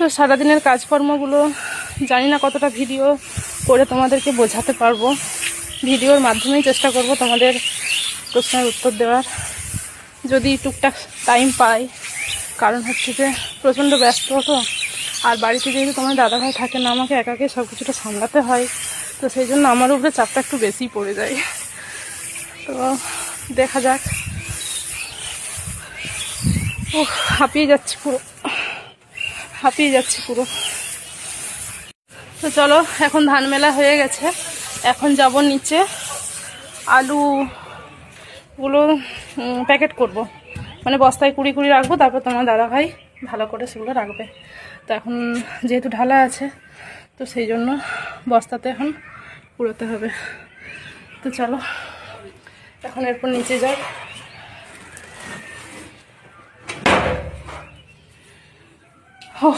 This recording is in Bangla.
তো সারাদিনের কাজকর্মগুলো জানি না কতটা ভিডিও করে তোমাদেরকে বোঝাতে পারবো। ভিডিওর মাধ্যমেই চেষ্টা করব তোমাদের প্রশ্নের উত্তর দেওয়ার, যদি টুকটাক টাইম পাই। কারণ হচ্ছে যে প্রচণ্ড ব্যস্ত তো, আর বাড়িতে যেহেতু তোমার দাদাভাই থাকে না, আমাকে একাকে সব কিছুটা সামলাতে হয়, তো সেই জন্য আমার উপরে চাপটা একটু বেশি পড়ে যায়। তো দেখা যাক। ও হাঁপিয়ে যাচ্ছি পুরো। তো চলো, এখন ধান মেলা হয়ে গেছে, এখন যাব নিচে আলুগুলো প্যাকেট করব, মানে বস্তায় কুড়ি রাখবো, তারপর তোমার দাদাভাই ভালো করে সেগুলো রাখবে। তো এখন যেহেতু ঢালা আছে, তো সেই জন্য বস্তাতে এখন কুড়োতে হবে। তো চলো এখন এরপর নিচে যাই। ও